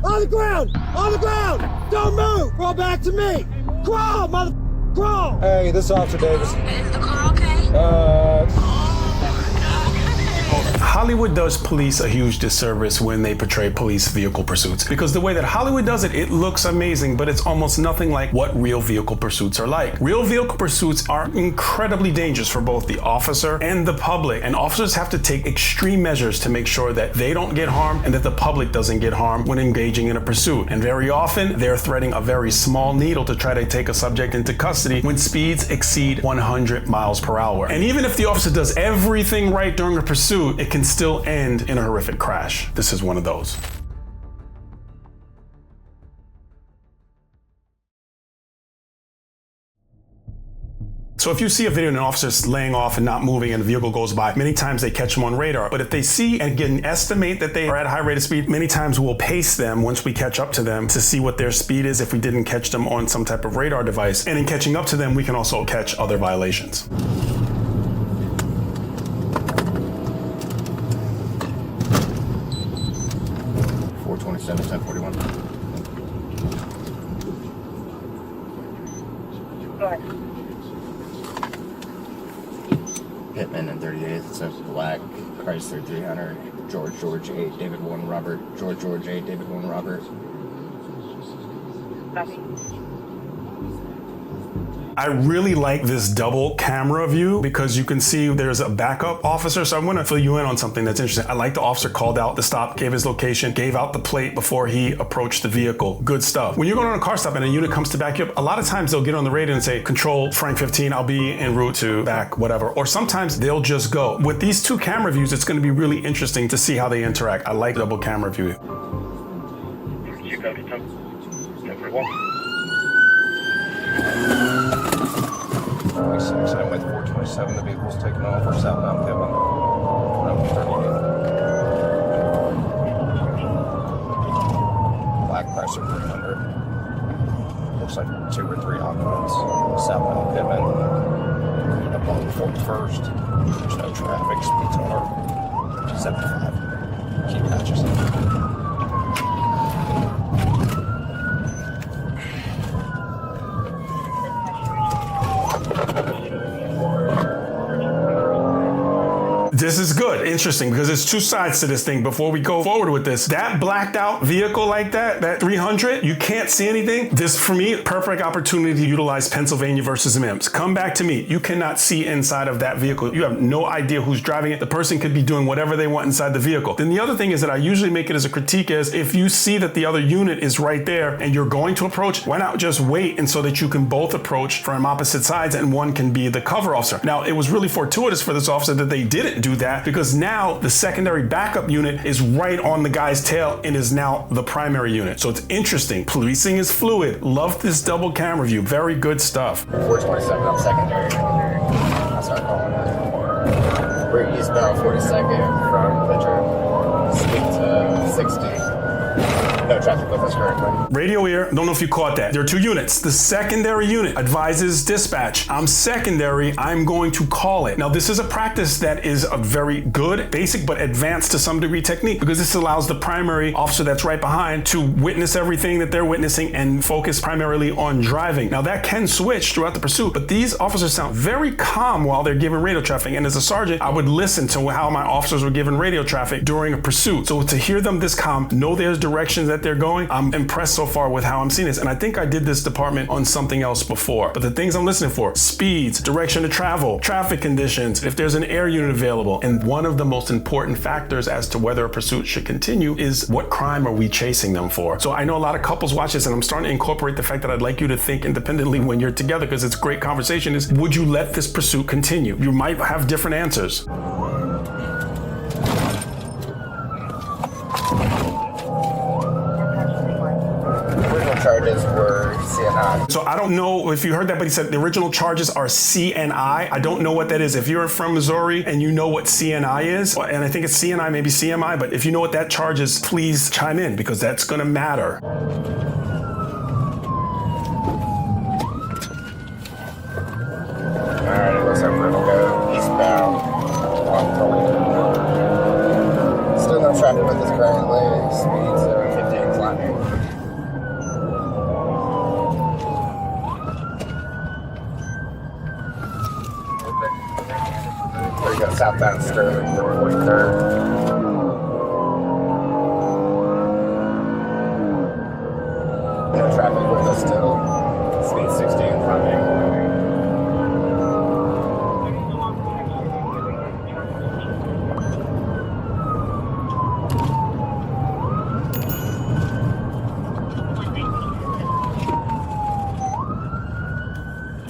On the ground! On the ground! Don't move! Crawl back to me! Crawl, mother... Crawl! Hey, this is Officer Davis. Is the car okay? Hollywood does police a huge disservice when they portray police vehicle pursuits, because the way that Hollywood does it, it looks amazing, but it's almost nothing like what real vehicle pursuits are like. Real vehicle pursuits are incredibly dangerous for both the officer and the public, and officers have to take extreme measures to make sure that they don't get harmed and that the public doesn't get harmed when engaging in a pursuit. And very often, they're threading a very small needle to try to take a subject into custody when speeds exceed 100 miles per hour. And even if the officer does everything right during a pursuit, it can still end in a horrific crash. This is one of those. So if you see a video and an officer's laying off and not moving and the vehicle goes by, many times they catch them on radar. But if they see and get an estimate that they are at a high rate of speed, many times we'll pace them once we catch up to them to see what their speed is if we didn't catch them on some type of radar device. And in catching up to them, we can also catch other violations. 427, 1041. Go ahead. Pittman and 38th. It's a black Chrysler 300. George 8, David 1, Robert. George 8, David 1, Robert. Copy. I really like this double camera view because you can see there's a backup officer. So I'm going to fill you in on something that's interesting. I like the officer called out the stop, gave his location, gave out the plate before he approached the vehicle. Good stuff. When you're going on a car stop and a unit comes to back you up, a lot of times they'll get on the radio and say, Control Frank 15, I'll be en route to back, whatever. Or sometimes they'll just go. With these two camera views, it's going to be really interesting to see how they interact. I like double camera view. You go to 1041. 26, I'm with 427. The vehicle's taken off for southbound Pittman. Black Chrysler 300. Looks like 2 or 3 occupants. Southbound Pittman. Up on 41st. There's no traffic. Speeds are 75. Keep patches. This is good, interesting, because there's two sides to this thing before we go forward with this. That blacked out vehicle like that 300, you can't see anything. This, for me, perfect opportunity to utilize Pennsylvania versus MIMS. Come back to me. You cannot see inside of that vehicle. You have no idea who's driving it. The person could be doing whatever they want inside the vehicle. Then the other thing is that I usually make it as a critique is if you see that the other unit is right there and you're going to approach, why not just wait and so that you can both approach from opposite sides and one can be the cover officer. Now, it was really fortuitous for this officer that they didn't do that because now the secondary backup unit is right on the guy's tail and is now the primary unit. So it's interesting. Policing is fluid. Love this double camera view. Very good stuff. 427, I'm secondary. I'll start calling it. We're eastbound 42nd from Pitcher. Speed to 60. No traffic with us currently. Radio ear, don't know if you caught that. There are two units. The secondary unit advises dispatch. I'm secondary, I'm going to call it. Now this is a practice that is a very good, basic, but advanced to some degree technique because this allows the primary officer that's right behind to witness everything that they're witnessing and focus primarily on driving. Now that can switch throughout the pursuit, but these officers sound very calm while they're giving radio traffic. And as a sergeant, I would listen to how my officers were giving radio traffic during a pursuit. So to hear them this calm, know there's directions that they're going, I'm impressed so far with how I'm seeing this. And I think I did this department on something else before. But the things I'm listening for, speeds, direction to travel, traffic conditions, if there's an air unit available. And one of the most important factors as to whether a pursuit should continue is what crime are we chasing them for? So I know a lot of couples watch this and I'm starting to incorporate the fact that I'd like you to think independently when you're together because it's a great conversation is, would you let this pursuit continue? You might have different answers. Charges were CNI. So I don't know if you heard that, but he said the original charges are CNI. I don't know what that is. If you're from Missouri and you know what CNI is, and I think it's CNI, maybe CMI, but if you know what that charge is, please chime in because that's going to matter. Alright, it looks like we're gonna go eastbound on Toledo. Still no traffic with us currently. Speeds 15 climbing. southbound Sterling from 43rd. No traffic with us still. Speed 60 in front of me.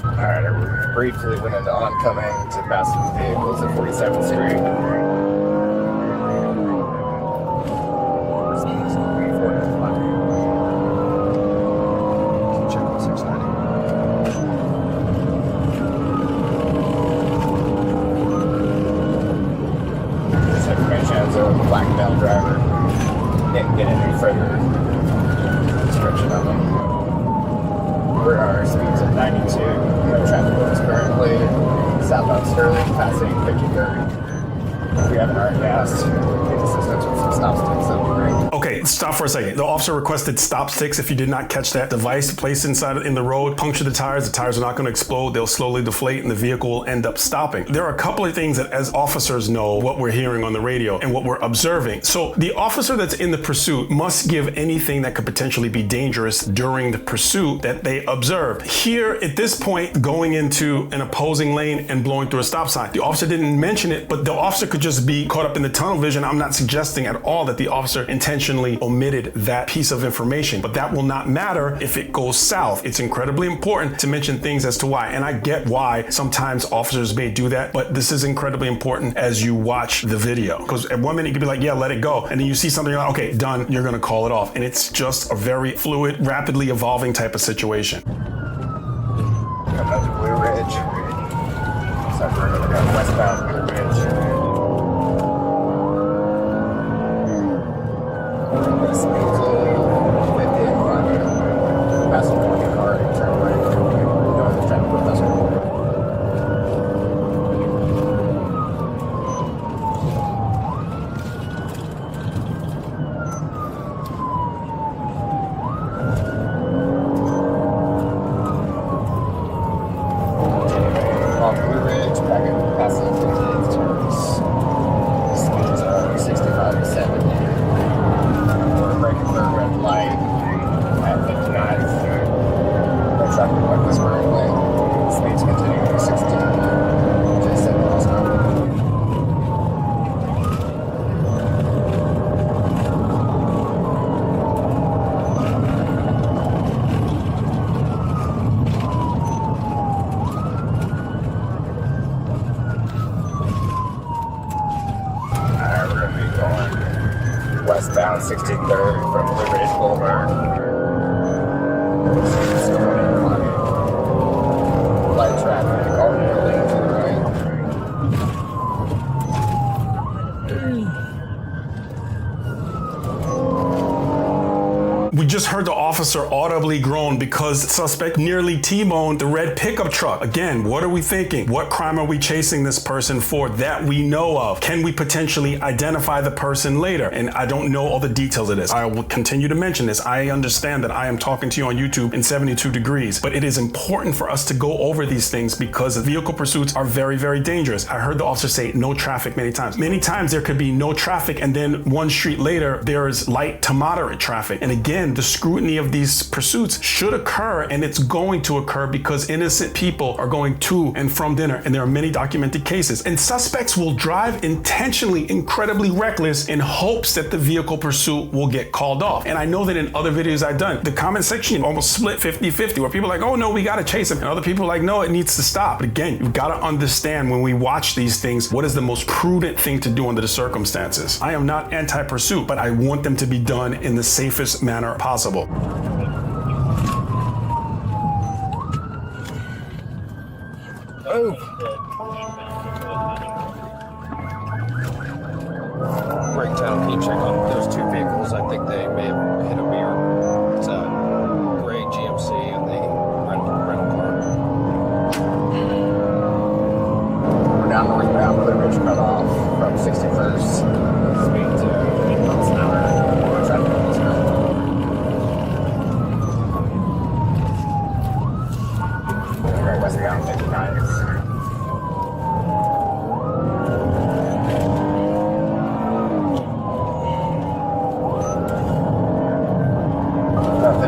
Alright, I briefly went into oncoming to pass some vehicles at 47th Street. Check on 690. This information is a black male driver. Didn't get any further description of him. Our speeds at 92. No traffic flows currently. Southbound Sterling, passing 53rd. If you haven't already asked, get assistance with some stop sticks, that would be great. Okay, stop for a second. The officer requested stop sticks. If you did not catch that device placed inside in the road, puncture the tires are not going to explode. They'll slowly deflate and the vehicle will end up stopping. There are a couple of things that as officers know what we're hearing on the radio and what we're observing. So the officer that's in the pursuit must give anything that could potentially be dangerous during the pursuit that they observed. Here, at this point, going into an opposing lane and blowing through a stop sign. The officer didn't mention it, but the officer could just be caught up in the tunnel vision. I'm not suggesting at all that the officer intentionally omitted that piece of information, but that will not matter if it goes south. It's incredibly important to mention things as to why, and I get why sometimes officers may do that, but this is incredibly important as you watch the video, because at 1 minute you could be like, yeah, let it go, and then you see something, you're like, okay, done, you're gonna call it off, and it's just a very fluid, rapidly evolving type of situation. Coming up to Blue Ridge. So we're gonna go westbound Blue Ridge. This means a bit in front of passing one car and turn right. No one's trying to put us on. On Blue Ridge, back at passing 58th turns. Speeds are 65 to 70. We're breaking third red light at 59. No traffic like this currently. Speeds continuing to 60 to 70 miles an hour. Alright, we're gonna be going westbound 63rd from Blue Ridge Boulevard. Light traffic, all building to the right. We just heard the officer audibly groan because the suspect nearly T-boned the red pickup truck. Again, what are we thinking? What crime are we chasing this person for that we know of? Can we potentially identify the person later? And I don't know all the details of this. I will continue to mention this. I understand that I am talking to you on YouTube in 72 degrees, but it is important for us to go over these things because vehicle pursuits are very, very dangerous. I heard the officer say no traffic many times. Many times there could be no traffic and then one street later, there is light to moderate traffic. And again, the scrutiny of these pursuits should occur, and it's going to occur because innocent people are going to and from dinner, and there are many documented cases. And suspects will drive intentionally incredibly reckless in hopes that the vehicle pursuit will get called off. And I know that in other videos I've done, the comment section almost split 50-50, where people are like, oh no, we gotta chase him, and other people are like, no, it needs to stop. But again, you've got to understand when we watch these things, what is the most prudent thing to do under the circumstances. I am not anti-pursuit, but I want them to be done in the safest manner possible. Oh! Breakdown, can you check on those two vehicles? I think they may have hit a mirror. It's a gray GMC and the rental car. We're down northbound Blue Ridge cutoff from 61st. Speed to 8 miles an hour. Traffic on this road. Westbound 59.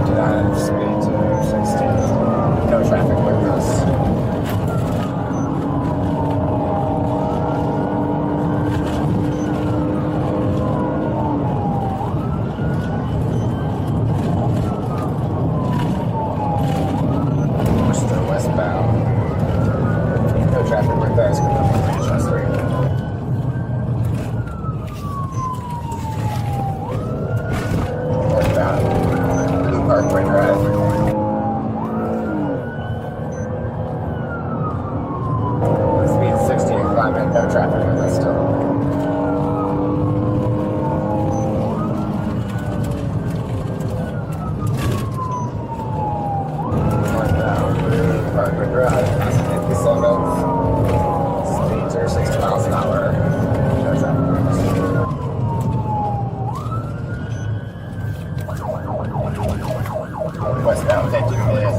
Speed to 16. No traffic with this. No traffic on that still. Parkway Drive, 57. Speeds are 60 miles an hour. No traffic. Westbound, 50 minutes.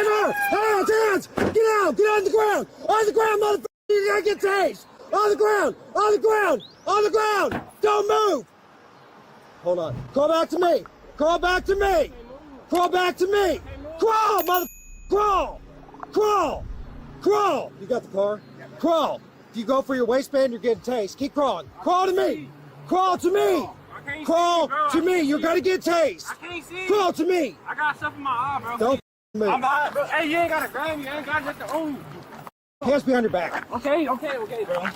Hands! Get out! Get on the ground! On the ground, motherfucker! You're gonna get tased! On the ground! On the ground! On the ground! Don't move! Hold on. Crawl back to me! Crawl back to me! Crawl back to me! Crawl, motherfucker! Crawl! Crawl! Crawl! You got the car? Crawl! If you go for your waistband, you're getting tased. Keep crawling. Crawl to me! Crawl to me! Crawl to me! You're gonna get tased! I can't see. Crawl to me! I got stuff in my eye, bro. Don't move. I'm behind, bro. Hey, you ain't gotta grab me. You ain't got nothing on. Hands behind your back. Okay, bro.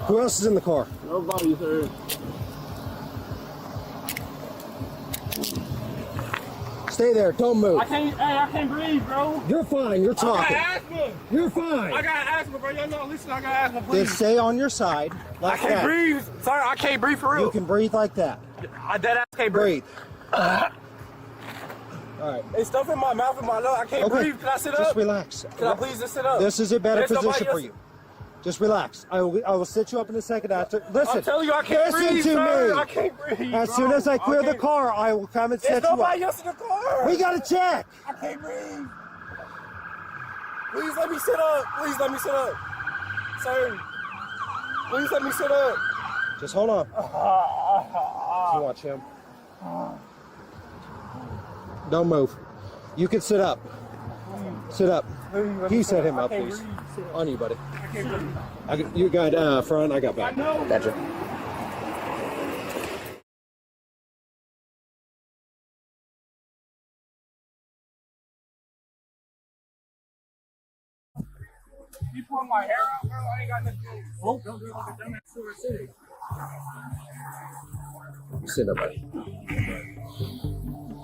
Who else is in the car? Nobody, sir. Stay there. Don't move. I can't breathe, bro. You're fine. You're I got talking. asthma. You're fine. I got asthma, bro. Y'all know, listen, I got asthma, please. Just stay on your side I like can't that. breathe. Sir, I can't breathe for real. You can breathe like that. I dead ass can't breathe. Breathe. All right. There's stuff in my mouth and my nose. I can't Okay. breathe. Can I sit Just up? relax. Can I please just sit up? This is a better There's nobody position for else- you. Just relax. I will sit you up in a second after. Listen. I'm telling you, I can't listen breathe, to sir. me. I can't breathe, As bro. soon as I clear the can't- car, I will come and There's set you up. nobody else in the car. We gotta check. I can't breathe. Please let me sit up. Please let me sit up. Sir, please let me sit up. Just hold on. You watch him. Don't move. You can sit up. Sit up. You set him up, please. On you, buddy. You got front, I got back. Gotcha. You pulling my hair out, bro? I ain't got nothing. Oh, don't do it like a dumbass to a city. Sit up, buddy.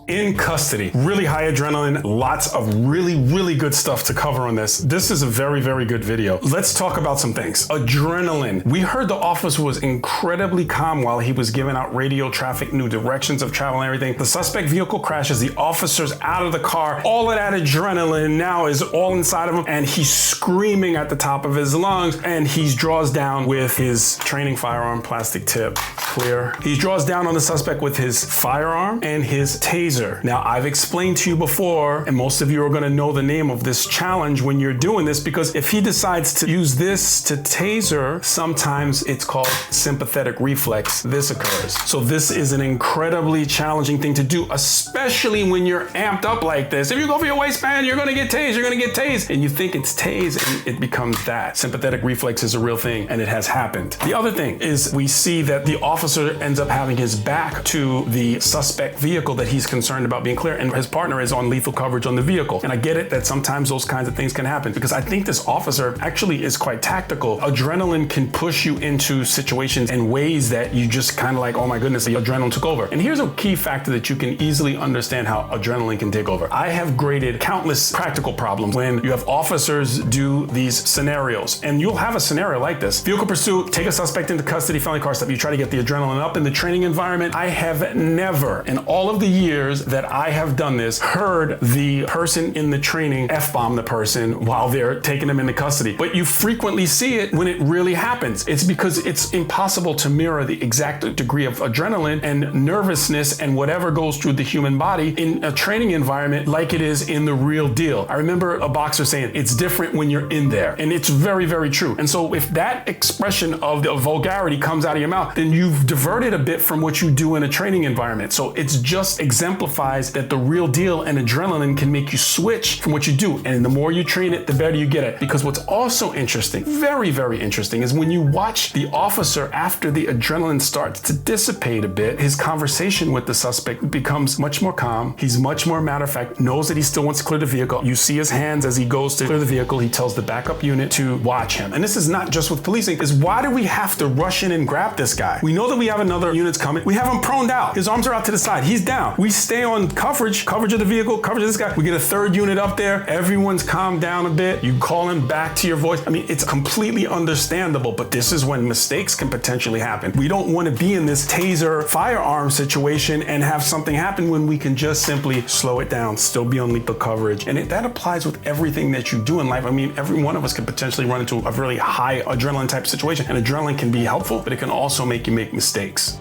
In custody, really high adrenaline, lots of really good stuff to cover on this. This is a very good video. Let's talk about some things. Adrenaline. We heard the officer was incredibly calm while he was giving out radio traffic, new directions of travel and everything. The suspect vehicle crashes, the officer's out of the car. All of that adrenaline now is all inside of him and he's screaming at the top of his lungs and he draws down with his training firearm, plastic tip, clear. He draws down on the suspect with his firearm and his taser. Now, I've explained to you before, and most of you are gonna know the name of this challenge when you're doing this, because if he decides to use this to taser, sometimes it's called sympathetic reflex. This occurs. So this is an incredibly challenging thing to do, especially when you're amped up like this. If you go for your waistband, you're gonna get tased, you're gonna get tased, and you think it's tase, and it becomes that. Sympathetic reflex is a real thing, and it has happened. The other thing is we see that the officer ends up having his back to the suspect vehicle that he's concerned about being clear, and his partner is on lethal coverage on the vehicle. And I get it that sometimes those kinds of things can happen, because I think this officer actually is quite tactical. Adrenaline can push you into situations in ways that you just kind of like, oh my goodness, the adrenaline took over. And here's a key factor that you can easily understand how adrenaline can take over. I have graded countless practical problems when you have officers do these scenarios, and you'll have a scenario like this. Vehicle pursuit, take a suspect into custody, felony car stop. You try to get the adrenaline up in the training environment. I have never, in all of the years years that I have done this, heard the person in the training F-bomb the person while they're taking them into custody. But you frequently see it when it really happens. It's because it's impossible to mirror the exact degree of adrenaline and nervousness and whatever goes through the human body in a training environment like it is in the real deal. I remember a boxer saying, it's different when you're in there. And it's very, very true. And so if that expression of the vulgarity comes out of your mouth, then you've diverted a bit from what you do in a training environment. So it's just exemplifies that the real deal and adrenaline can make you switch from what you do. And the more you train it, the better you get it. Because what's also interesting, very, very interesting, is when you watch the officer after the adrenaline starts to dissipate a bit, his conversation with the suspect becomes much more calm. He's much more matter of fact, knows that he still wants to clear the vehicle. You see his hands as he goes to clear the vehicle. He tells the backup unit to watch him. And this is not just with policing, is why do we have to rush in and grab this guy? We know that we have another unit's coming. We have him proned out. His arms are out to the side. He's down. We stay on coverage of the vehicle, coverage of this guy. We get a third unit up there. Everyone's calmed down a bit. You call him back to your voice. I mean, it's completely understandable, but this is when mistakes can potentially happen. We don't want to be in this taser firearm situation and have something happen when we can just simply slow it down, still be on lethal coverage. And that applies with everything that you do in life. I mean, every one of us can potentially run into a really high adrenaline type situation, and adrenaline can be helpful, but it can also make you make mistakes.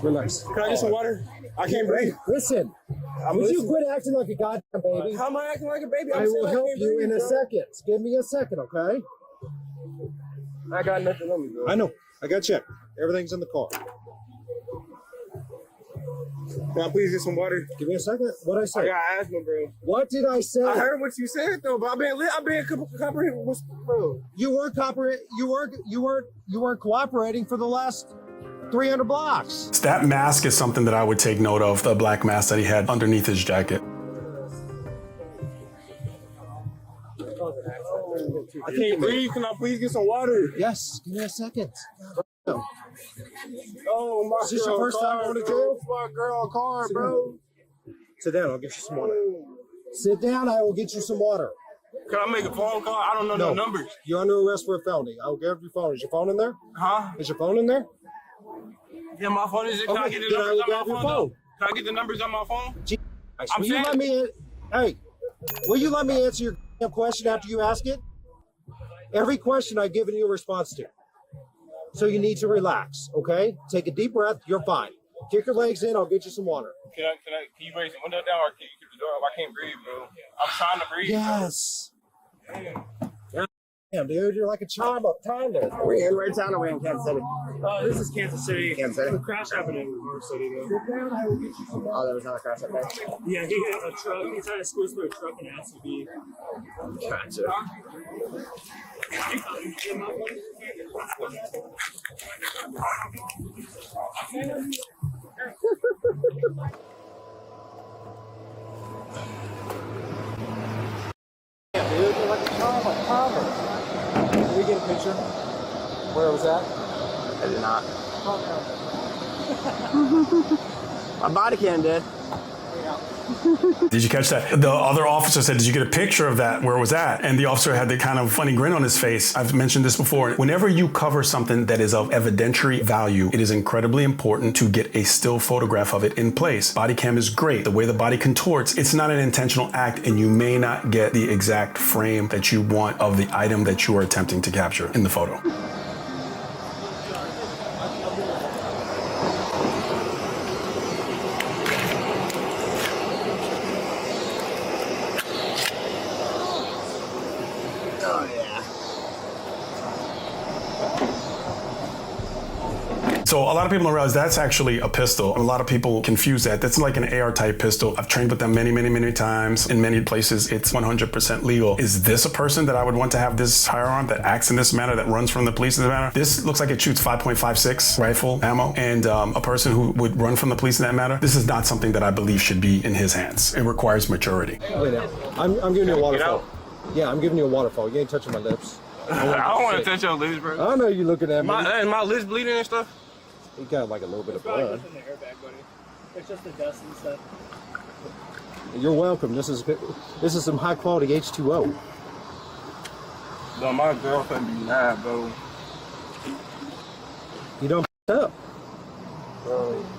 Relax. Can I get some water? I can't breathe. Listen, would you quit acting like a goddamn baby? How am I acting like a baby? I will help you in a second. Give me a second, okay? I got nothing on me, bro. I know. I got checked. Everything's in the car. Can I please get some water? Give me a second. What'd I say? I got asthma, bro. What did I say? I heard what you said though, but I've been cooperating with, bro. You weren't cooperating. You weren't cooperating for the last 300 blocks. That mask is something that I would take note of, the black mask that he had underneath his jacket. I can't breathe. Can I please get some water? Yes. Give me a second. Oh, my Is this your first time going to jail? It's my girl car, bro. Sit down. I'll get you some water. Sit down. I will get you some water. Can I make a phone call? I don't know no numbers. You're under arrest for a felony. I will give you your phone. Is your phone in there? Huh? Is your phone in there? Yeah, my phone is. Can I get the numbers on my phone? Can I get the numbers on my phone? Will you let me? Hey, will you let me answer your question after you ask it? Every question I've given you a response to. So you need to relax, okay? Take a deep breath. You're fine. Kick your legs in. I'll get you some water. Can you raise the window down or can you keep the door up? I can't breathe, bro. I'm trying to breathe. Yes. Damn, dude, you're like a child up Tyler. Are we in Raytown or are we in Kansas City? This is Kansas City. Kansas City? The crash happened in North City, though. Oh, there was not a crash up there? Yeah, he hit a truck. He tried to squeeze through a truck and SUV. Gotcha. Yeah, dude, you're like a child up Tyler. Can we get a picture? Where was that? I did not. My body cam did. Did you catch that? The other officer said, did you get a picture of that? Where was that? And the officer had the kind of funny grin on his face. I've mentioned this before. Whenever you cover something that is of evidentiary value, it is incredibly important to get a still photograph of it in place. Body cam is great. The way the body contorts, it's not an intentional act, and you may not get the exact frame that you want of the item that you are attempting to capture in the photo. So a lot of people don't realize that's actually a pistol. A lot of people confuse that. That's like an AR type pistol. I've trained with them many, many, many times. In many places, it's 100% legal. Is this a person that I would want to have this firearm that acts in this manner, that runs from the police in this manner? This looks like it shoots 5.56 rifle ammo. And a person who would run from the police in that manner, this is not something that I believe should be in his hands. It requires maturity. Wait now. I'm giving you a waterfall. Yeah, I'm giving you a waterfall. You ain't touching my lips. I don't want to touch your lips, bro. I know you looking at me. My lips bleeding and stuff. You got like a little bit of blood. It's in the airbag, buddy. It's just the dust and stuff. You're welcome. This is some high quality H2O. No, my girlfriend be mad, bro. You don't up.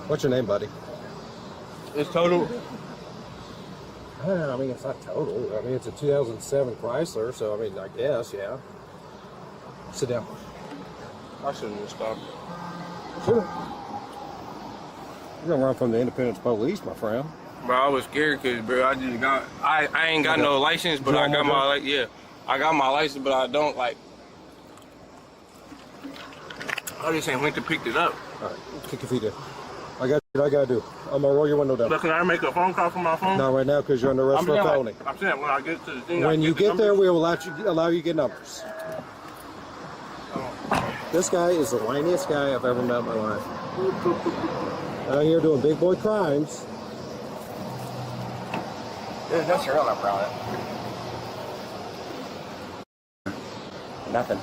What's your name, buddy? It's total. I mean, it's not total. I mean, it's a 2007 Chrysler, so I mean, I guess, yeah. Sit down. I shouldn't have stopped. Sure. You're gonna run from the Independence Police, my friend. Bro, I was scared because, bro, I just got, I ain't got no license, but I got my, yeah. I got my license, but I don't, like, I just ain't went to pick it up. All right, kick your feet in. I got what I gotta do. I'm gonna roll your window down. But can I make a phone call from my phone? Not right now, because you're under arrest for a felony. I'm saying when I get to the thing. When you get there, we will allow you to get numbers. This guy is the whiniest guy I've ever met in my life. Out here doing big boy crimes. There's no serial number on it. Nothing.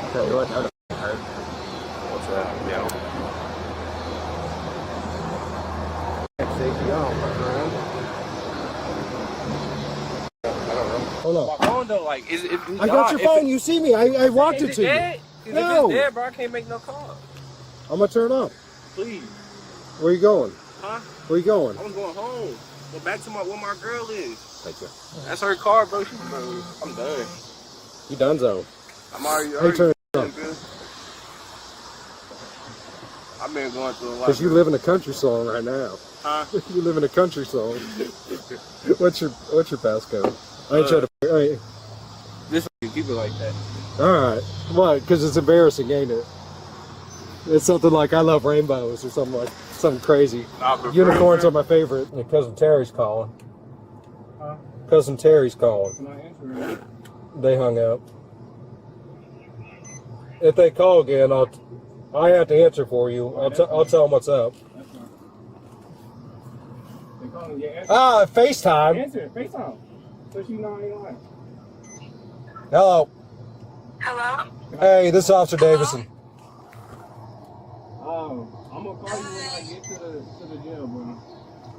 Okay, what? Hurt. What's that? Yeah. Take you out, my friend. I don't know. Hold on. My phone though, like, is it? I got your phone. You see me. I walked it to you. Dead? No. If it's dead, bro, I can't make no call. I'm gonna turn it off. Please. Where you going? Huh? Where you going? I'm going home. Go back to where my girl is. Thank you. That's her car, bro. I'm done. You done, so. I'm already. Hey, turn it done off. good. I've been going through a lot. Because you live in a country song right now. Huh? You live in a country song. What's your passcode? I ain't trying to. This you keep it like that. All right. What? Because it's embarrassing, ain't it? It's something like I love rainbows or something crazy. Unicorns are my favorite. Your cousin Terry's calling. Huh? Cousin Terry's calling. Can I answer it? They hung up. If they call again, I have to answer for you. I'll tell them what's up. They calling, yeah, answer. FaceTime. Answer it. FaceTime. So she know I ain't lying. Hello. Hello? Hey, this is Officer Davison. I'm gonna call you when I get to the jail, bro.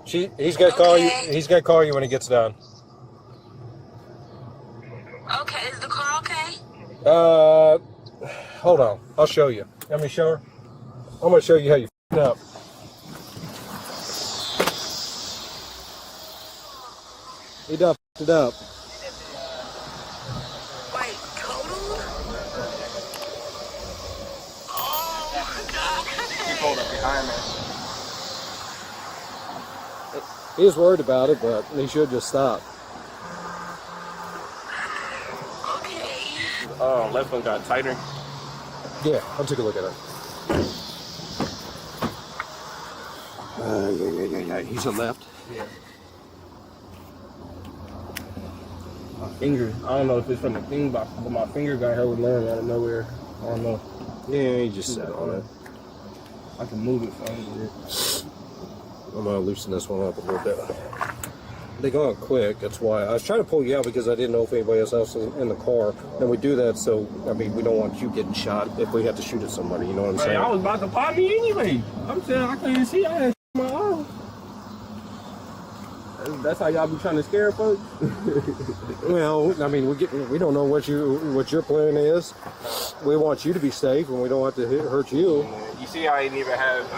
He's gonna call you. He's gonna call you when he gets done. Okay, is the car okay? Hold on. I'll show you. Let me show her. I'm gonna show you how you f***ed up. He done f***ed it up. Wait, totaled? Oh my god. He pulled up behind me. He was worried about it, but he should just stop. Okay. Left one got tighter. Yeah, I'll take a look at it. Yeah. He's a left. Yeah. My finger. I don't know if it's from the thing, but my finger got hurt with laying out of nowhere. I don't know. Yeah, he just sat on it. I can move it from here. I'm gonna loosen this one up a little bit. They go out quick, that's why. I was trying to pull you out because I didn't know if anybody else was in the car. And we do that so, I mean, we don't want you getting shot if we have to shoot at somebody, you know what I'm saying? Man, I was about to pop me anyway. I'm saying I couldn't see. I had my arm. That's how y'all be trying to scare folks. Well, I mean, we don't know what your plan is. We want you to be safe, and we don't want to hurt you. You see, I ain't even have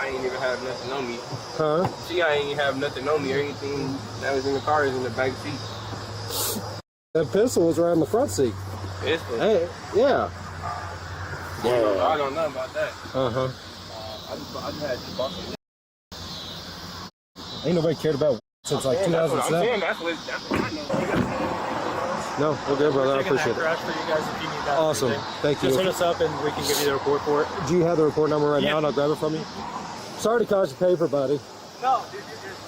nothing on me. Huh? See, I ain't even have nothing on me. Everything that was in the car is in the back seat. That pistol was right in the front seat. Pistol? Hey, yeah. I don't know about that. Uh-huh. I just had to bust it. Ain't nobody cared about since like 2007. That's what I know. No, we're good, brother. I appreciate it. For you guys if you need that. Awesome. Thank you. Just hit us up and we can give you the report for it. Do you have the report number right now and I'll grab it from you? Sorry to cause you paper, buddy. No, dude,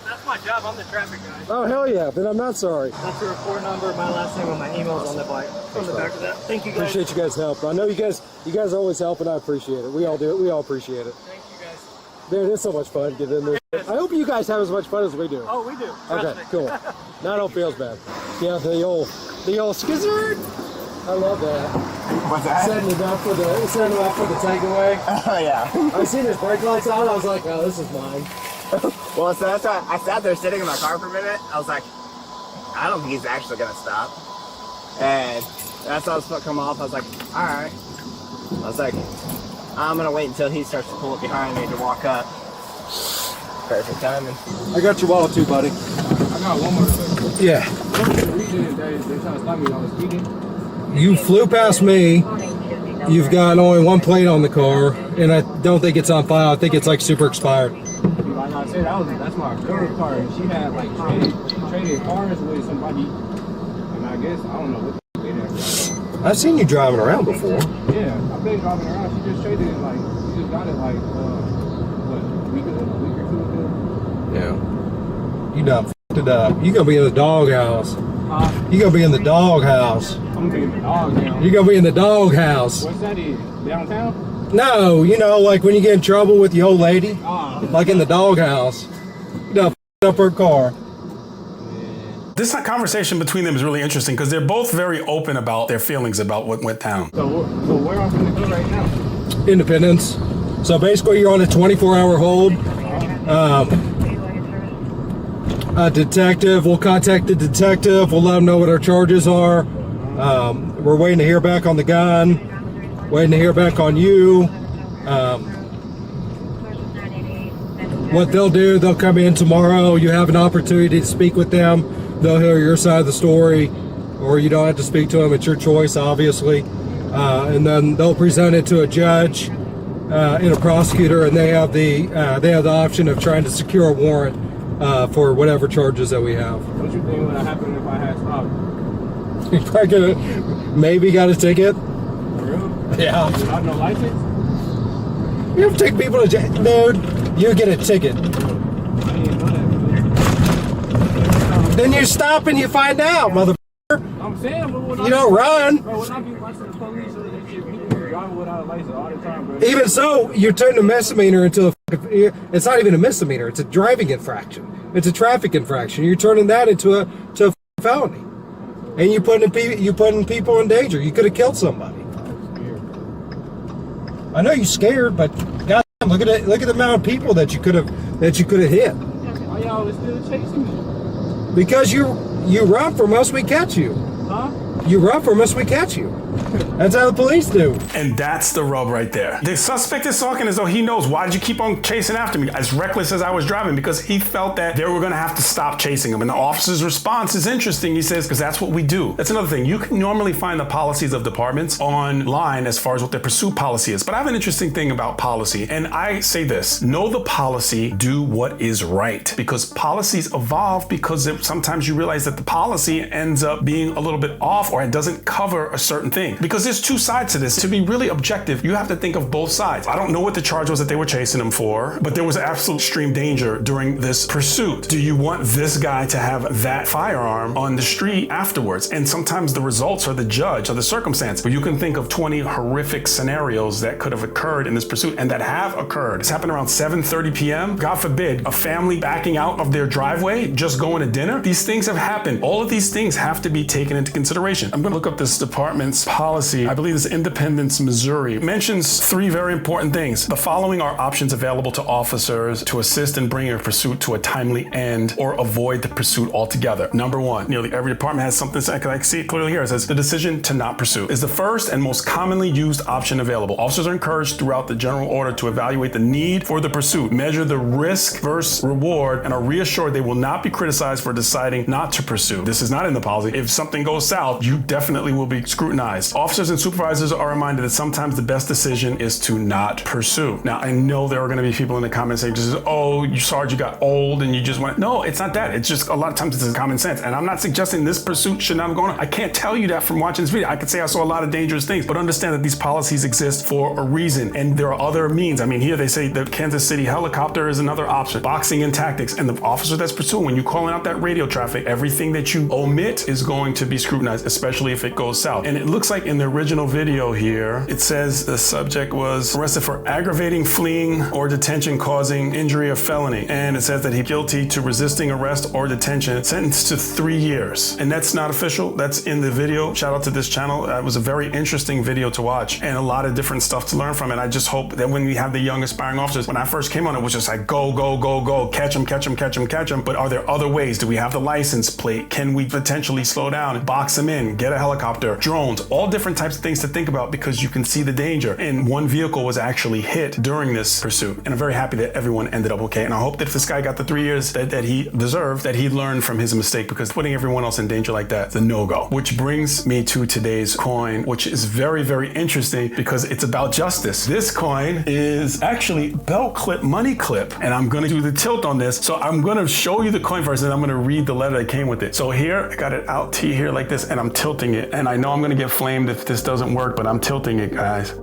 that's my job. I'm the traffic guy. Oh, hell yeah. Then I'm not sorry. That's the report number, my last name, and my email's on the back of that. Thank you guys. Appreciate you guys' help. I know you guys always help, and I appreciate it. We all do it. We all appreciate it. Thank you guys. Man, it's so much fun getting in there. I hope you guys have as much fun as we do. Oh, we do. Okay, cool. Now I don't feel as bad. Yeah, the old skizzard. I love that. What's that? Setting it up for the takeaway. Oh, yeah. I seen his brake lights on. I was like, oh, this is mine. Well, so that's why I sat there sitting in my car for a minute. I was like, I don't think he's actually going to stop. And that's how I was come off. I was like, all right. I was like, I'm gonna wait until he starts to pull up behind me to walk up. Perfect timing. I got your wallet too, buddy. I got one more thing. Yeah. What's the reason they trying to stop me on the speeding? You flew past me. You've got only one plate on the car, and I don't think it's on file. I think it's like super expired. Like I said, that's my girl's car. And she had like traded cars with somebody, and I guess I don't know what they did. I've seen you driving around before. Yeah, I've been driving around. She just traded it like she just got it like what, a week or two ago. Yeah. You done f***ed it up. You gonna be in the doghouse. You gonna be in the doghouse. I'm gonna be in the doghouse. You gonna be in the doghouse. What's that is? Downtown? No, you know, like when you get in trouble with the old lady, like in the doghouse. You done f***ed up her car. This conversation between them is really interesting because they're both very open about their feelings about what went down. So where I'm gonna go right now? Independence. So basically you're on a 24-hour hold. A detective, we'll contact the detective, we'll let them know what our charges are. We're waiting to hear back on the gun, waiting to hear back on you. What they'll do, they'll come in tomorrow, you have an opportunity to speak with them, they'll hear your side of the story, or you don't have to speak to them, it's your choice obviously. And then they'll present it to a judge and a prosecutor, and they have the option of trying to secure a warrant for whatever charges that we have. What you think would have happened if I had stopped? You probably could have maybe got a ticket. For real? Yeah. Did I have no license? You have to take people to jail. Dude, you get a ticket. I didn't know that. Then you stop and you find out, motherfucker. I'm saying, but when You don't run. Bro, when I be watching the police or that shit, people driving without a license all the time, bro. Even so, you turn a misdemeanor into a fucking, it's not even a misdemeanor, it's a driving infraction. It's a traffic infraction. You're turning that into a felony. And you're putting people in danger. You could have killed somebody. I know you're scared, but God, look at it. Look at the amount of people that you could have hit. Why y'all was still chasing me? Because you run from us, we catch you. Huh? You run from us, we catch you. That's how the police do. And that's the rub right there. The suspect is talking as though he knows, why did you keep on chasing after me? As reckless as I was driving, because he felt that they were going to have to stop chasing him. And the officer's response is interesting. He says, because that's what we do. That's another thing. You can normally find the policies of departments online as far as what their pursuit policy is. But I have an interesting thing about policy. And I say this, know the policy, do what is right. Because policies evolve because sometimes you realize that the policy ends up being a little bit off or it doesn't cover a certain thing. Because there's two sides to this. To be really objective, you have to think of both sides. I don't know what the charge was that they were chasing him for, but there was absolute extreme danger during this pursuit. Do you want this guy to have that firearm on the street afterwards? And sometimes the results are the judge or the circumstance. But you can think of 20 horrific scenarios that could have occurred in this pursuit and that have occurred. This happened around 7:30 p.m. God forbid, a family backing out of their driveway, just going to dinner. These things have happened. All of these things have to be taken into consideration. I'm going to look up this department's policy. I believe it's Independence, Missouri. It mentions three very important things. The following are options available to officers to assist in bringing a pursuit to a timely end or avoid the pursuit altogether. Number one, nearly every department has something, I can see it clearly here. It says the decision to not pursue is the first and most commonly used option available. Officers are encouraged throughout the general order to evaluate the need for the pursuit, measure the risk versus reward, and are reassured they will not be criticized for deciding not to pursue. This is not in the policy. If something goes south, you definitely will be scrutinized. Officers and supervisors are reminded that sometimes the best decision is to not pursue. Now, I know there are going to be people in the comments saying, oh, Sarge, you got old and you just went. No, it's not that. It's just a lot of times it's common sense. And I'm not suggesting this pursuit should not have gone on. I can't tell you that from watching this video. I could say I saw a lot of dangerous things, but understand that these policies exist for a reason. And there are other means. I mean, here they say the Kansas City helicopter is another option. Boxing and tactics. And the officer that's pursuing, when you're calling out that radio traffic, everything that you omit is going to be scrutinized, especially if it goes south. And it looks like in the original video here, it says the subject was arrested for aggravating, fleeing, or detention causing injury or felony. And it says that he's guilty to resisting arrest or detention, sentenced to 3 years. And that's not official. That's in the video. Shout out to this channel. It was a very interesting video to watch and a lot of different stuff to learn from. And I just hope that when we have the young aspiring officers, when I first came on, it was just like, go, go, go, go, catch them, catch them, catch them, catch them. But are there other ways? Do we have the license plate? Can we potentially slow down, box them in, get a helicopter, drones, all all different types of things to think about because you can see the danger. And one vehicle was actually hit during this pursuit. And I'm very happy that everyone ended up okay. And I hope that if this guy got the 3 years that he deserved, that he learned from his mistake, because putting everyone else in danger like that is a no-go. Which brings me to today's coin, which is very, very interesting because it's about justice. This coin is actually belt clip, money clip. And I'm gonna do the tilt on this. So I'm gonna show you the coin first and I'm gonna read the letter that came with it. So here, I got it out to here like this and I'm tilting it. And I know I'm gonna get flamed if this doesn't work, but I'm tilting it, guys.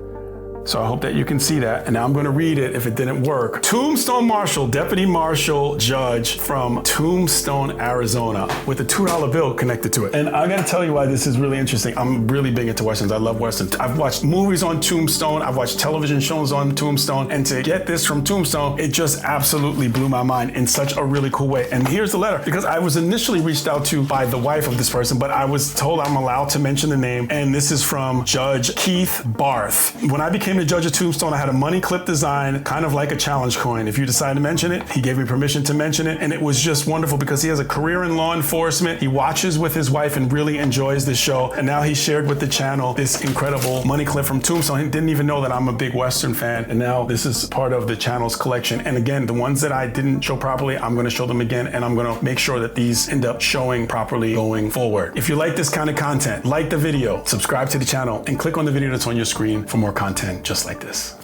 So I hope that you can see that. And now I'm gonna read it if it didn't work. Tombstone Marshal, Deputy Marshal Judge from Tombstone, Arizona, with a $2 bill connected to it. And I gotta tell you why this is really interesting. I'm really big into Westerns. I love Westerns. I've watched movies on Tombstone. I've watched television shows on Tombstone. And to get this from Tombstone, it just absolutely blew my mind in such a really cool way. And here's the letter, because I was initially reached out to by the wife of this person, but I was told I'm allowed to mention the name. And this is from Judge Keith Barth. When I became the judge of Tombstone, I had a money clip design, kind of like a challenge coin. If you decide to mention it, he gave me permission to mention it. And it was just wonderful because he has a career in law enforcement. He watches with his wife and really enjoys the show. And now he shared with the channel this incredible money clip from Tombstone. He didn't even know that I'm a big Western fan. And now this is part of the channel's collection. And again, the ones that I didn't show properly, I'm going to show them again. And I'm going to make sure that these end up showing properly going forward. If you like this kind of content, like the video, subscribe to the channel, and click on the video that's on your screen for more content just like this.